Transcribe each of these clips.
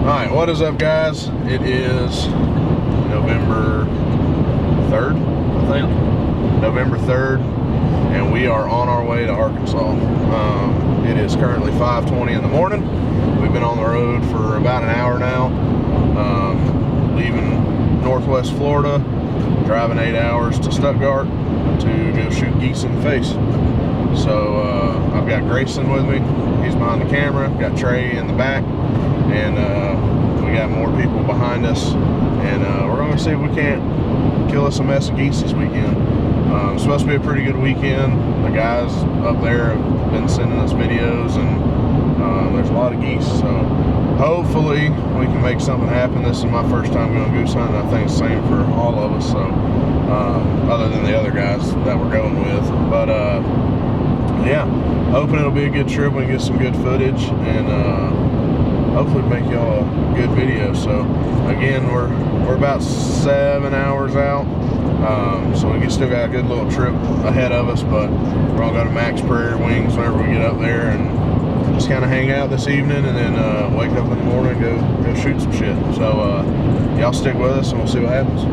Alright, what is up, guys? It is November 3rd, I think. November 3rd, and we are on our way to Arkansas. It is currently 5:20 in the morning. We've been on the road for about an hour now, leaving Northwest Florida, driving 8 hours to Stuttgart to go shoot geese in the face. So I've got Grayson with me. He's behind the camera. Got Trey in the back, and we got more people behind us. And we're going to see if we can't kill us a mess of geese this weekend. It's supposed to be a pretty good weekend. The guys up there have been sending us videos, and there's a lot of geese. So hopefully we can make something happen. This is my first time going goose hunting. I think it's the same for all of us. So other than the other guys that we're going with, but yeah, hoping it'll be a good trip. We can get some good footage, and hopefully make y'all a good video. So again, we're about 7 hours out, so we still got a good little trip ahead of us. But we're gonna go to Max Prairie Wings whenever we get up there, and just kind of hang out this evening, and then wake up in the morning and go shoot some shit. So y'all stick with us, and we'll see what happens.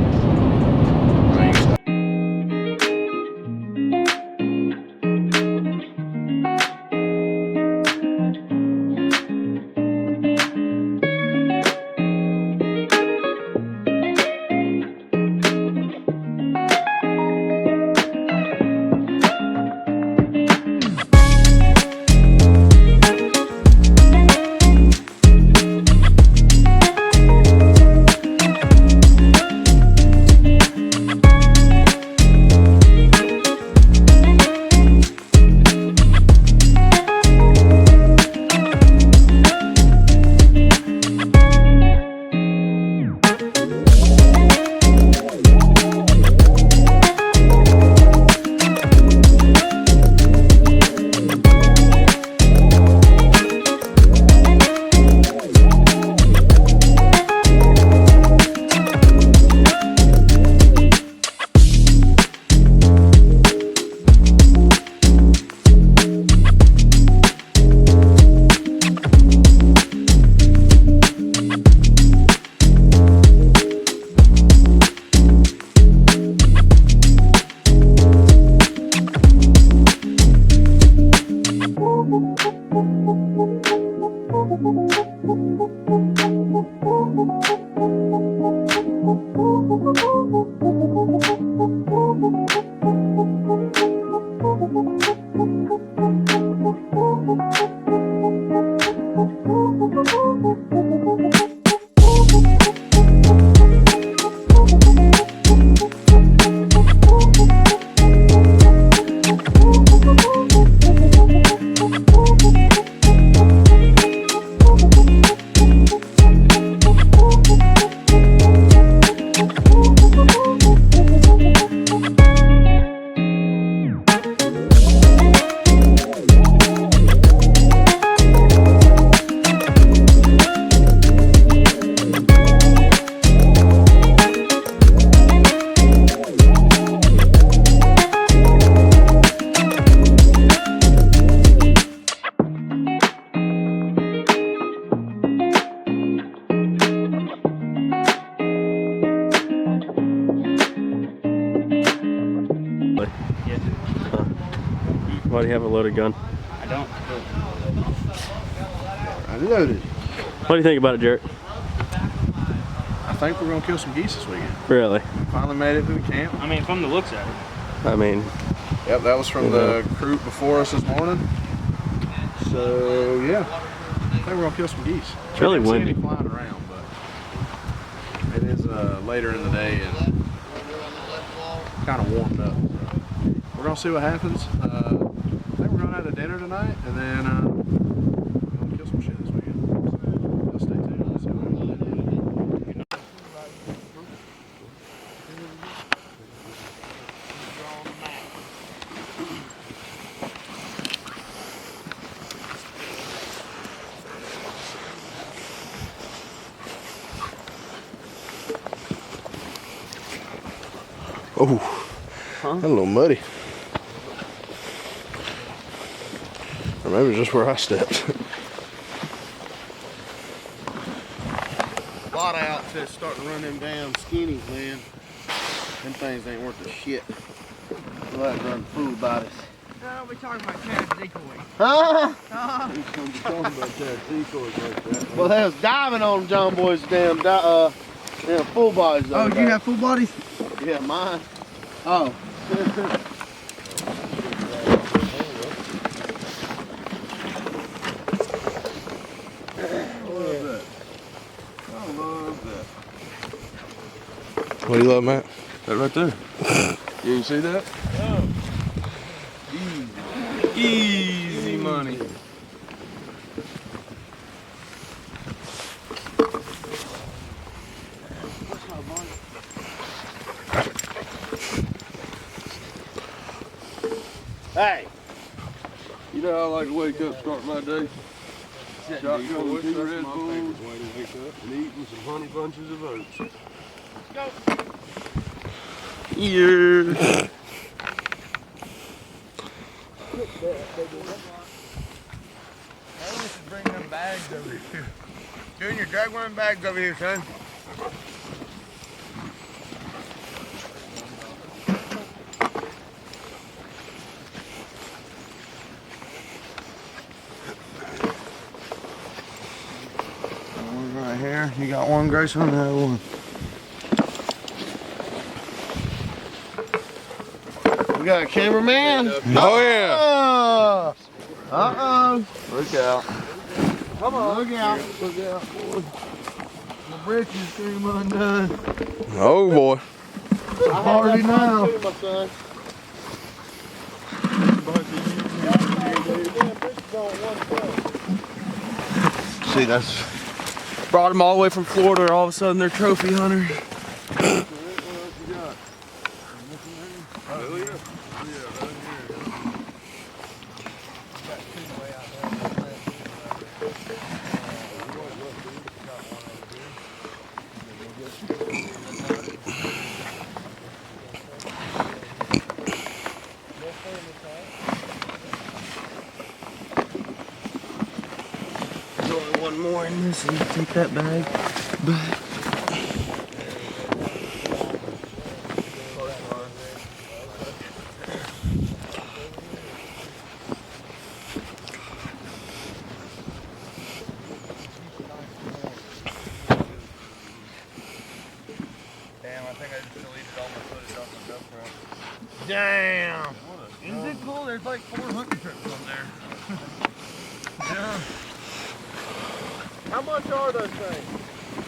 Why do you have a loaded gun? I don't. I loaded. What do you think about it, Jarrett? I think we're gonna kill some geese this weekend. Really? We finally made it to the camp. I mean, from the looks at it. I mean, yep, that was from the crew before us this morning. So yeah, I think we're gonna kill some geese. It's really windy. See any flying around, but it is later in the day and kind of warmed up. So we're gonna see what happens. I think we're going out to dinner tonight, and then we're gonna kill some shit this weekend. So y'all stay tuned. We'll see what we can do. Oh, that's a little muddy. Or maybe just where I stepped. lot of outfits starting to run them damn skinnies, man. Them things ain't worth a shit. We'll have to run fool about us. No, we're talking about cat decoy. Huh? He's gonna be talking about that decoys like that. Well, they was diving on John Boy's damn full bodies. Oh, you have full bodies? Yeah, mine. Oh. What do you love, Matt? That right there. You didn't see that? Easy money. Hey. You know how I like to wake up, start my day? Shotgun with 2 Red Bulls and eating some honey bunches of oats. Go. Yeah. We should bring them bags over here. Junior, drag one of them bags over here, son. One right here. You got one, Grayson? I have one. We got a cameraman. Oh yeah. Uh-oh. Look out. Come on. Look out. Look out, boy. My britches came undone. Oh boy. It's a party now. See, that's brought them all the way from Florida. All of a sudden, they're trophy hunters. There's only one more in this, and take that bag back. Damn, I think I just deleted all my footage off my GoPro. Damn! Isn't it cool? There's like 4 hunting trips on there. Yeah. How much are those things?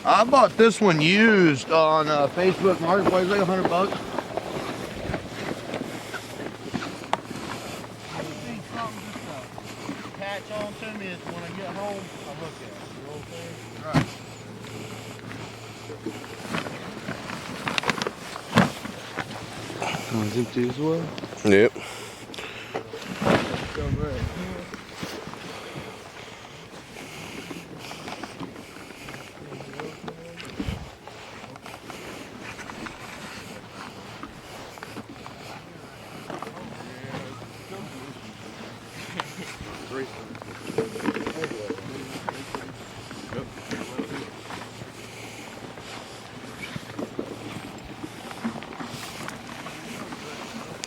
I bought this one used on Facebook Marketplace, like $100. I just need something just to catch on to me when I get home. I look at it. You know what I'm saying? Right. One's empty as well. Yep.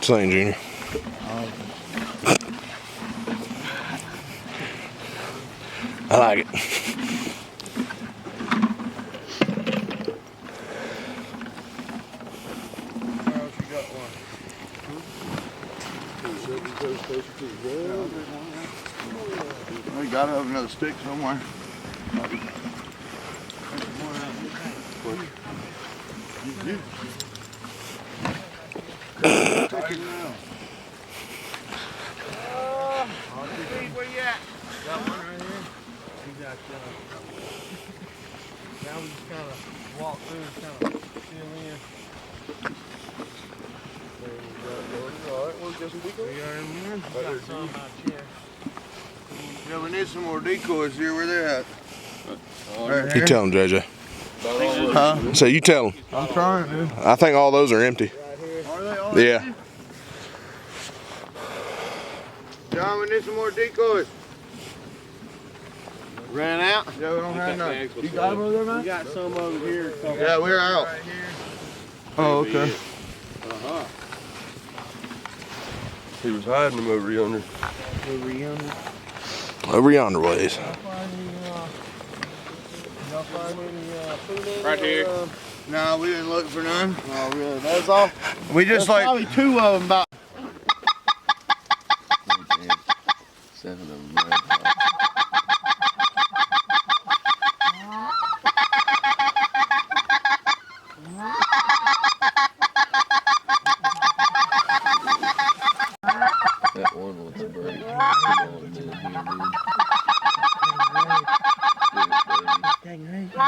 Same, Junior. I like it. We got to have another stick somewhere. Where you at? Got one right here. We got now we just kind of walk through and kind of chill in. Alright, we'll get some decoys. We got him here. We got some out here. Yeah, we need some more decoys here. Where they at? Right You here? tell him, JJ. Huh? So you tell him. I'm trying to. I think all those are empty. Are they all? Yeah. John, we need some more decoys. Ran out? Yeah, we don't have none. You got them over there, man? We got some over here. Yeah, we're out. Right here. Oh, okay. He was hiding them over yonder. Over yonder ways. Right here. No, we didn't look for none. Oh, really? That's all? We just There's like probably 2 of them about. 7 of them. Right? That one wants a break. Come on, man. Here, dude.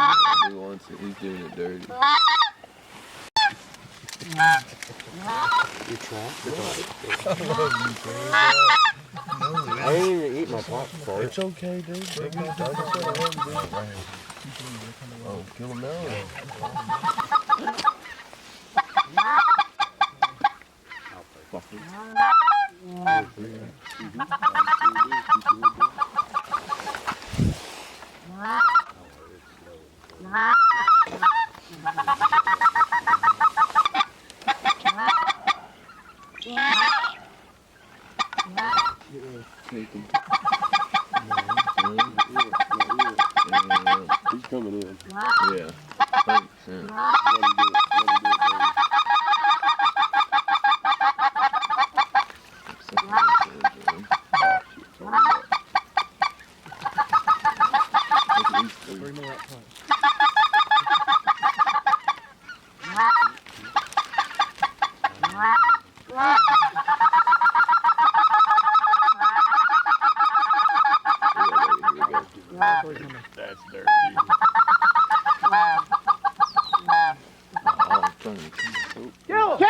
He wants it. He's doing it dirty. I didn't even eat my popcorn. It's okay, dude. Oh, kill him now. He's coming in. Yeah. 100%. That's dirty. Kill him!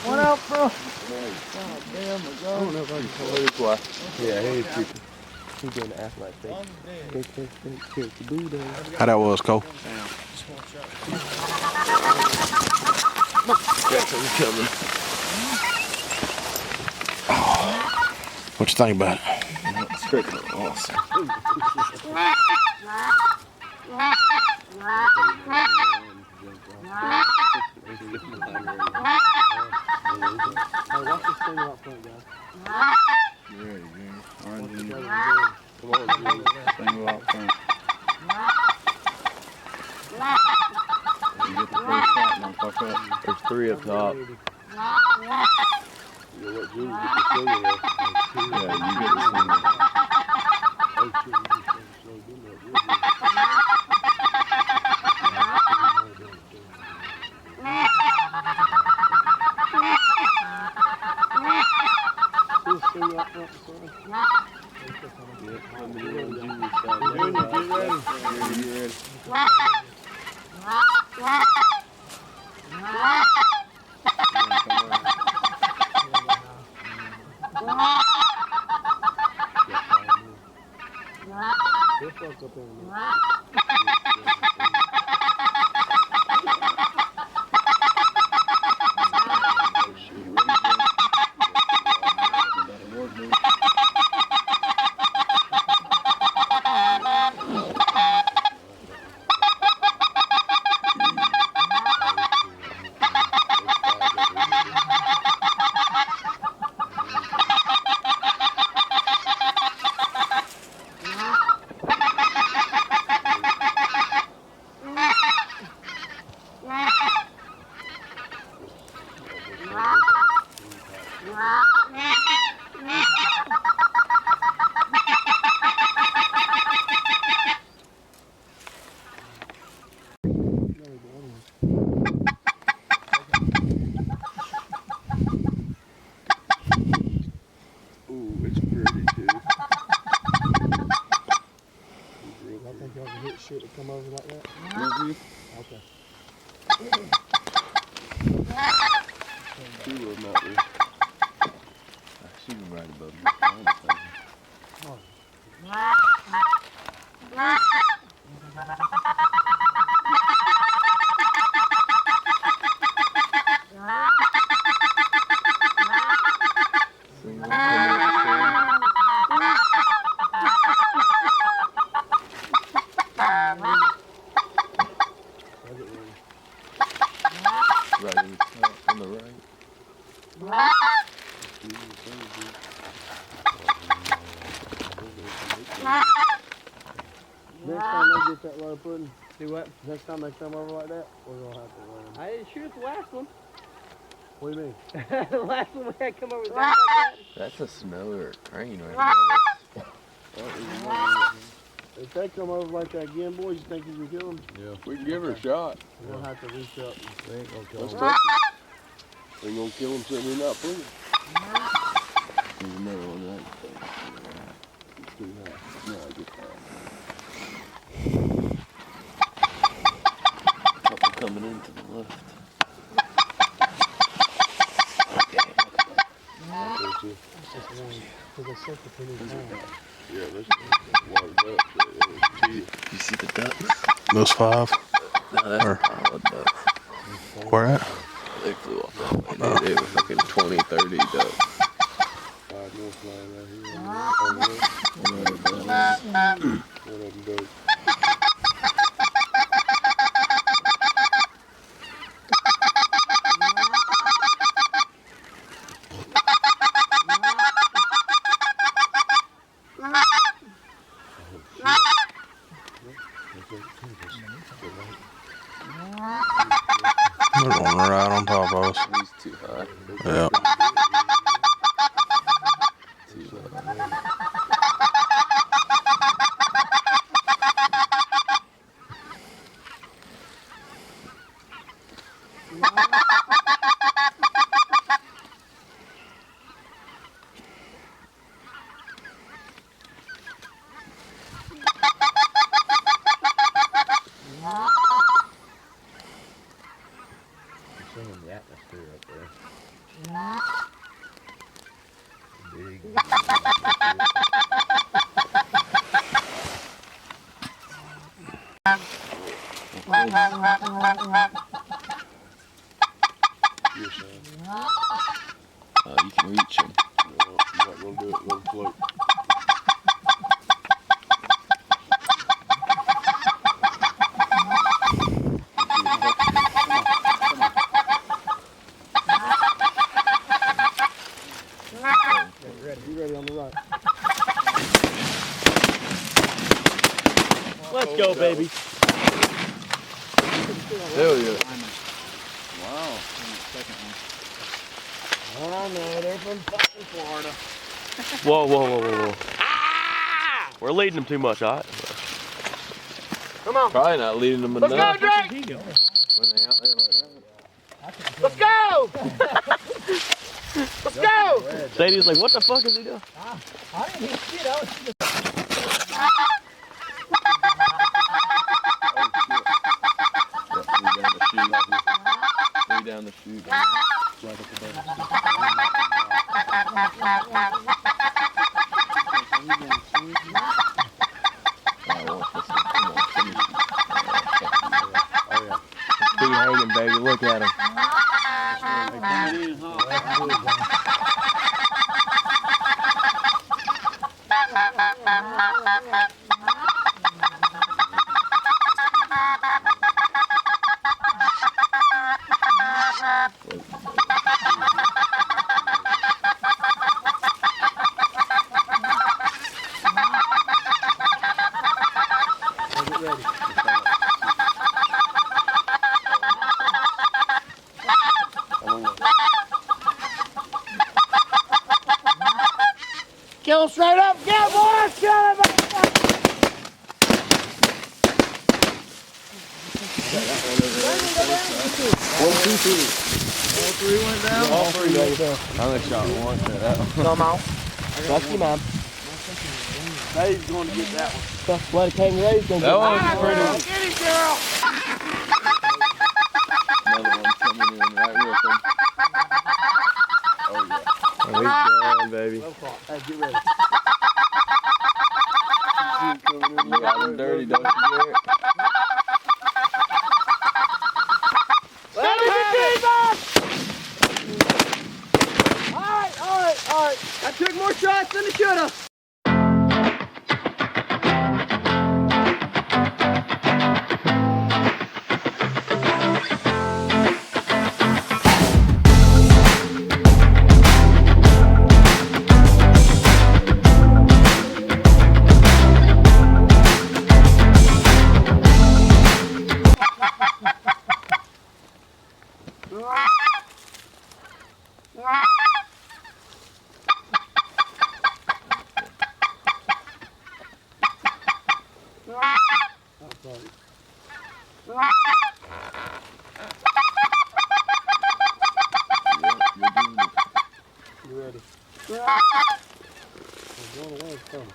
One out front. God damn, my God. I don't know if I can tell this why. Yeah, he's creepy. He's doing the ass-like thing. How that was, Cole? What you think about it? It's freaking awesome. Watch this thing out front, guys. You ready, Junior? Alright, Junior. Come on, Junior. Single out front. You get the first shot, don't fuck up. There's 3 up top. You let Junior get the single there. Yeah, you get the single. Oh, shit, you just slow them up. Ooh, it's pretty too. I think y'all can hit shit to come over like that. Okay. Two of them out there. I shoot him right above me. Single. get that low pudding. Do what? Next time they come over like that, we're gonna have to run. I didn't shoot the last one. What do you mean? The last one we had come over with like that. That's a snow or a crane right there. If they come over like that again, boys, you think you can kill them? Yeah, we can give her a shot. We're gonna have to reach up. They ain't gonna kill them. We ain't gonna kill them so they're not pulling. There's another one right It's too high. No, I get that. Couple coming in to the left. That's it. Because they set the penny down. Yeah, that's watered up. You see the ducks? Those 5. No, that's a pile of ducks. Where at? They flew off that way. They were fucking 20, 30 ducks. 5 more flying right here. One of them goes. There's one right on top of us. He's too high. Yeah. Too high. Seeing the atmosphere up there. Big. You can reach him. No, I'm not gonna do it. Let him float. You ready on the right? Let's go, baby. Hell yeah. Wow. I know, they're from fucking Florida. Whoa, whoa, whoa, whoa, whoa. We're leading them too much, all right? Come on. Probably not leading them enough. Let's go, Drake! When they out there like that. Let's go! Let's go! Sadie's like, what the fuck is he doing? I didn't hit shit. I was just... Way down the chute. Right up above us. Big hanging, baby. Look at him. Kill him straight up. Get him, boys. Kill him. 1, 2, 3. All 3 went down? All 3 went down. I only shot one. Come on. Fuck you, man. Dave's going to get that one. That's what a kangaroo's gonna That do. one's pretty. Get him, girl. Another one coming in right with him. Oh, yeah. Oh, he's done, baby. Hey, get ready. You got him dirty, don't you, Garrett? Let him have it. All right. I took more shots than I should have. You ready? We're going away, it's coming.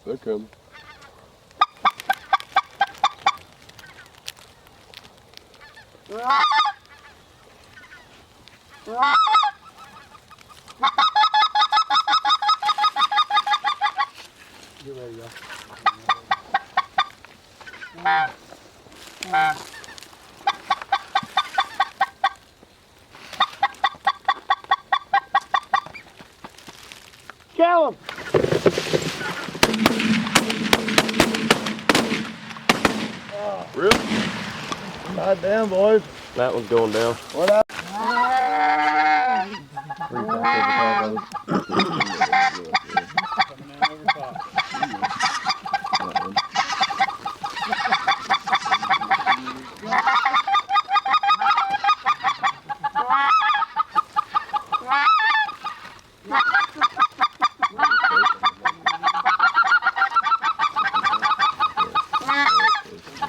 They're coming. Get ready, y'all. Kill him! Really? God damn, boys. That one's going down. What up? Coming in over top.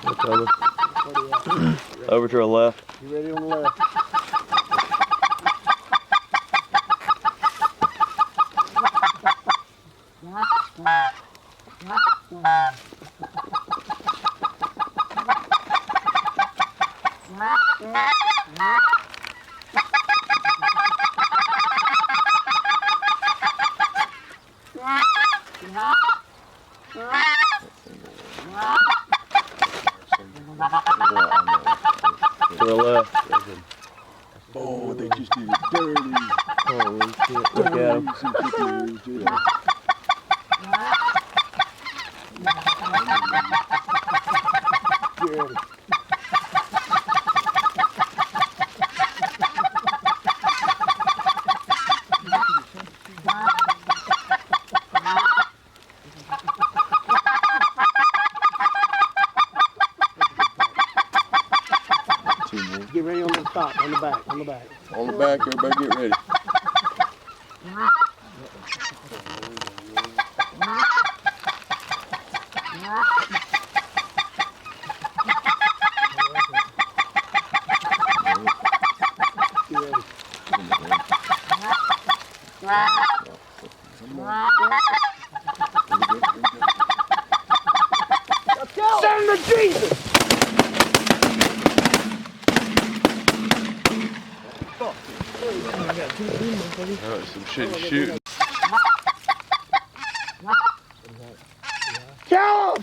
They're coming. Over to our left. You ready on the left? To the left. Oh, they just did it dirty. Holy shit. Look at him. Get ready. Get ready on the top, on the back, on the back. On the back, everybody get ready. Get ready. Send him to Jesus! Alright, some shit shooting. Kill him!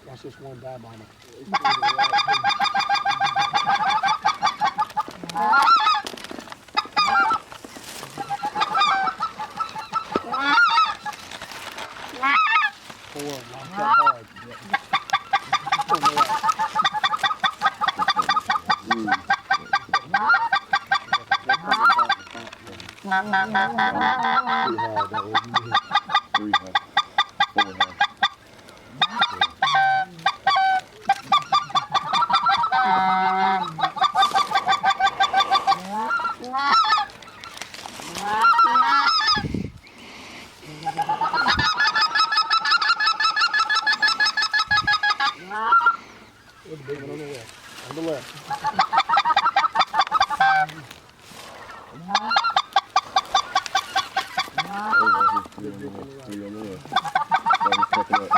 Watch this one dive bomber. Forward, lock that hard. On the left. Too hard, that was me. 3 high. 4 high. There's a big one on the left. On the left. Three on the left. Probably fucking up.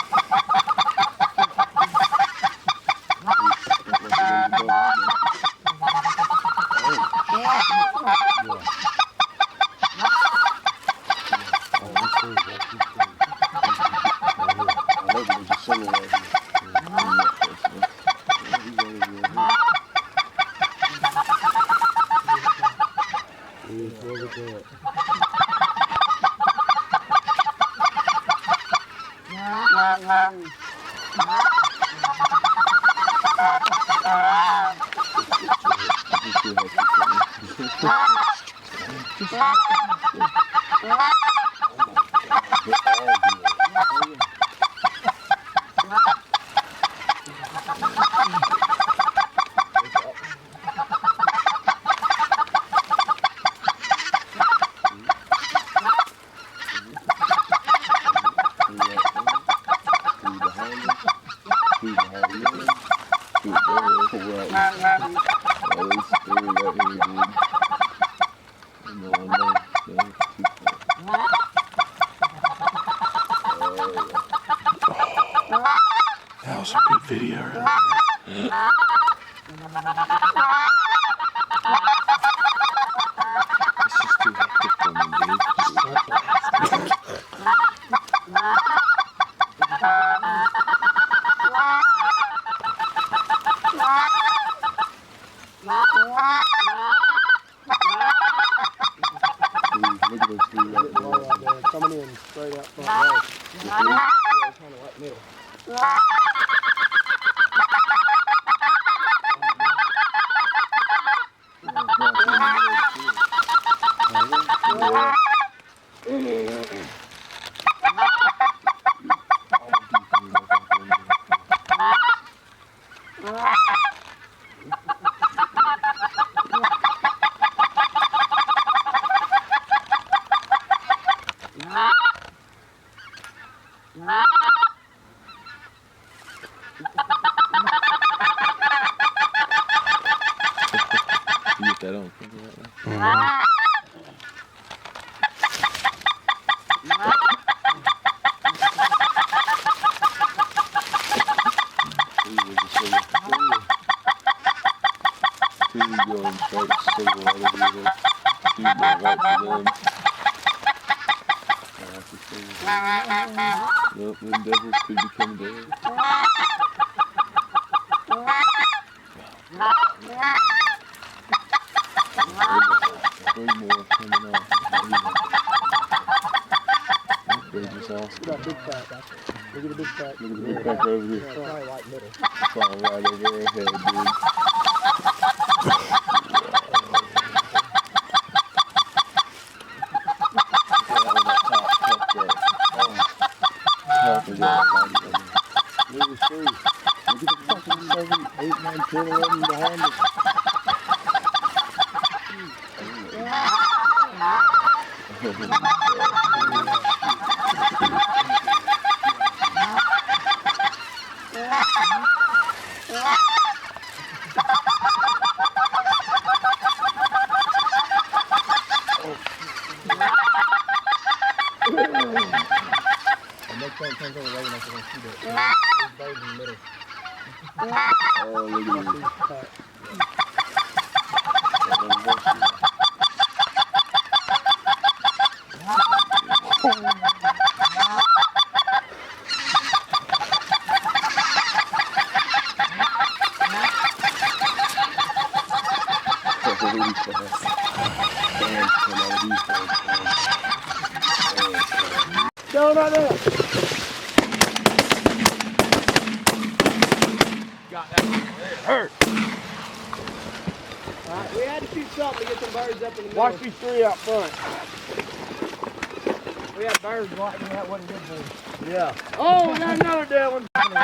coming in straight out front row. Yeah, kind of like middle. You get that on camera right now? Two going straight single right over here. Two going right for them. Nope, them devils could become dead. Three more coming off. They're just awesome. Look at that big fat back there. Look at the big fat. Look at the big back over here. Yeah, probably like middle. Flying right over our head, dude. Look at the fucking 7, 8, 9, 10, 11 behind us. And next time it comes over late enough, we're going to shoot it. There's birds in the middle. Oh, look at Big fat. Down right there. Alright, we had to shoot something to get some birds up in the middle. Watch these three out front. We had birds watching that wasn't good for us. Yeah. Oh, we got another dead one. Right on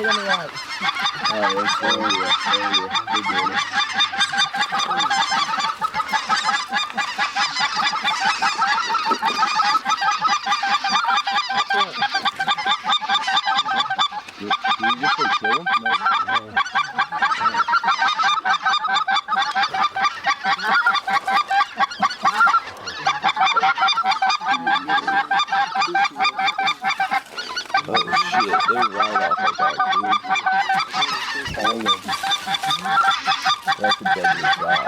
the right. Oh, that's good doing it. Did you just say kill him? No. Oh shit, they're right off our back, dude. All of them. That's a deadly shot.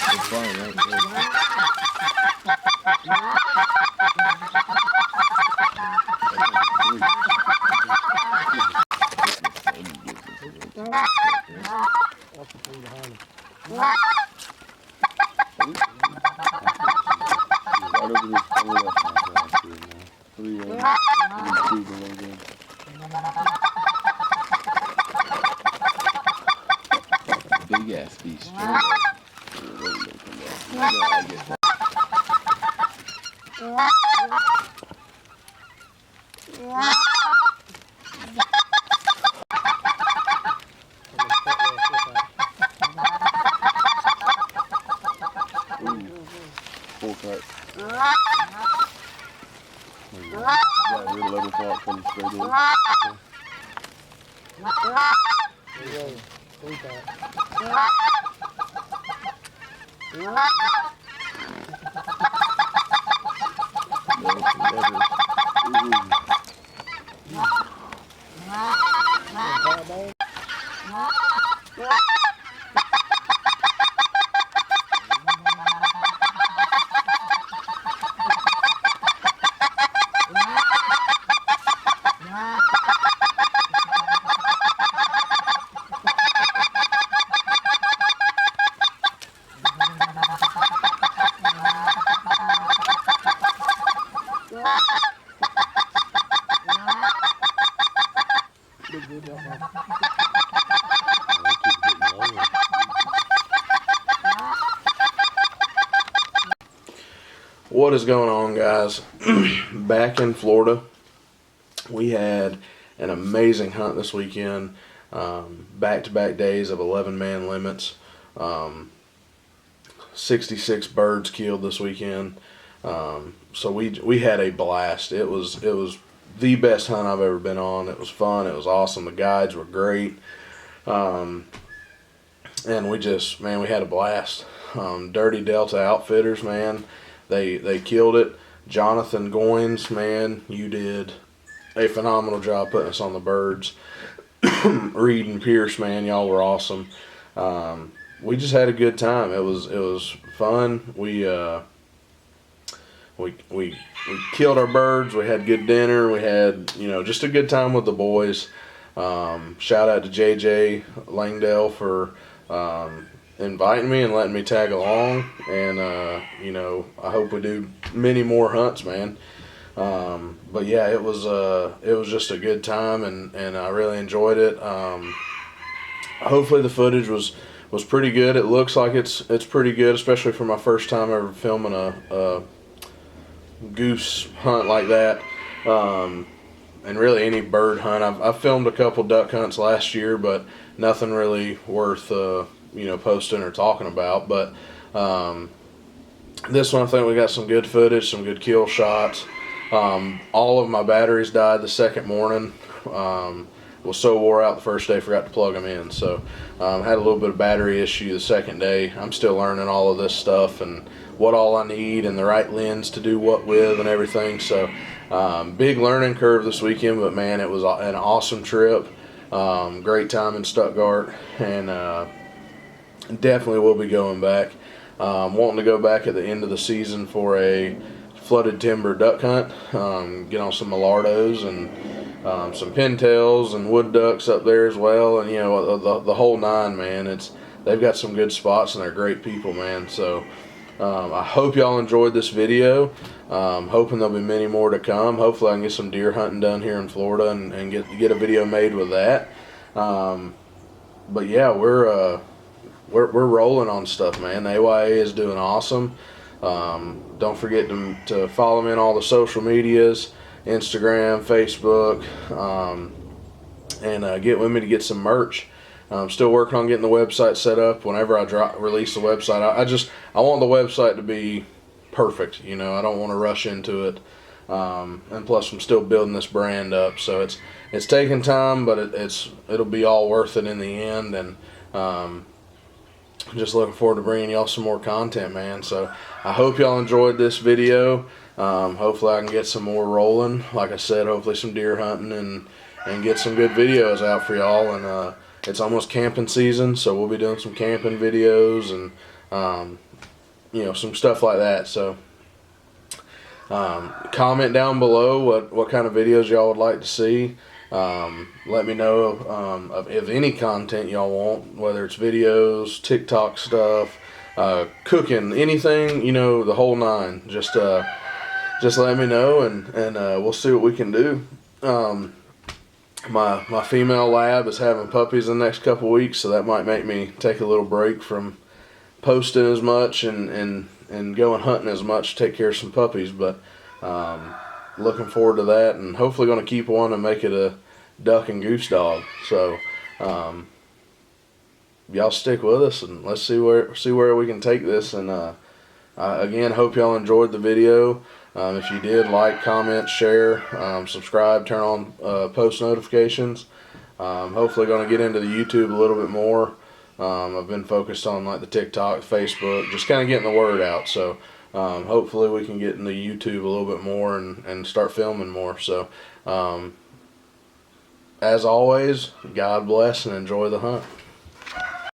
They're flying right there. Watch the thing behind him. Right over this left hand. 3 2 below them. Big ass beast. Straight up. No, I get that. Full cut. Yeah, we're 11 o'clock coming straight in. There you go. Three fat. What is going on, guys? Back in Florida, we had an amazing hunt this weekend. Back-to-back days of 11-man limits. 66 birds killed this weekend. So we had a blast. It was the best hunt I've ever been on. It was fun. It was awesome. The guides were great. And we had a blast. Dirty Delta Outfitters, man. They killed it. Jonathan Goins, man, you did a phenomenal job putting us on the birds. Reed and Pierce, man, y'all were awesome. We just had a good time. It was fun. We killed our birds. We had good dinner. We had, just a good time with the boys. Shout out to JJ Langdale for inviting me and letting me tag along. And I hope we do many more hunts, man. But yeah, it was just a good time, and I really enjoyed it. Hopefully the footage was pretty good. It looks like it's pretty good, especially for my first time ever filming a goose hunt like that. And really any bird hunt. I've filmed a couple duck hunts last year, but nothing really worth posting or talking about. But this one, I think we got some good footage, some good kill shots. All of my batteries died the second morning. Was so wore out the first day, forgot to plug them in. So had a little bit of battery issue the second day. I'm still learning all of this stuff and what all I need and the right lens to do what with and everything. So big learning curve this weekend, but man, it was an awesome trip. Great time in Stuttgart, and definitely will be going back. Wanting to go back at the end of the season for a flooded timber duck hunt. Get on some Millardos and some pintails and wood ducks up there as well, and the whole nine, man. They've got some good spots and they're great people, man. So I hope y'all enjoyed this video. Hoping there'll be many more to come. Hopefully I can get some deer hunting done here in Florida and get a video made with that. But yeah, we're rolling on stuff, man. The AYA is doing awesome. Don't forget to follow me on all the social medias, Instagram, Facebook, and get with me to get some merch. I'm still working on getting the website set up. Whenever I release the website, I want the website to be perfect. I don't want to rush into it. And plus, I'm still building this brand up, so it's taking time, but it'll be all worth it in the end. And just looking forward to bringing y'all some more content, man. So I hope y'all enjoyed this video. Hopefully I can get some more rolling. Like I said, hopefully some deer hunting and get some good videos out for y'all. And it's almost camping season, so we'll be doing some camping videos and some stuff like that. So comment down below what kind of videos y'all would like to see. Let me know of any content y'all want, whether it's videos, TikTok stuff, cooking, anything, the whole nine. Just let me know, and we'll see what we can do. My female lab is having puppies in the next couple weeks, so that might make me take a little break from posting as much and going hunting as much to take care of some puppies. But looking forward to that, and hopefully going to keep one and make it a duck and goose dog. So y'all stick with us, and let's see where we can take this. And again, hope y'all enjoyed the video. If you did, like, comment, share, subscribe, turn on post notifications. Hopefully going to get into the YouTube a little bit more. I've been focused on like the TikTok, Facebook, just kind of getting the word out. So hopefully we can get into YouTube a little bit more and start filming more. So as always, God bless and enjoy the hunt.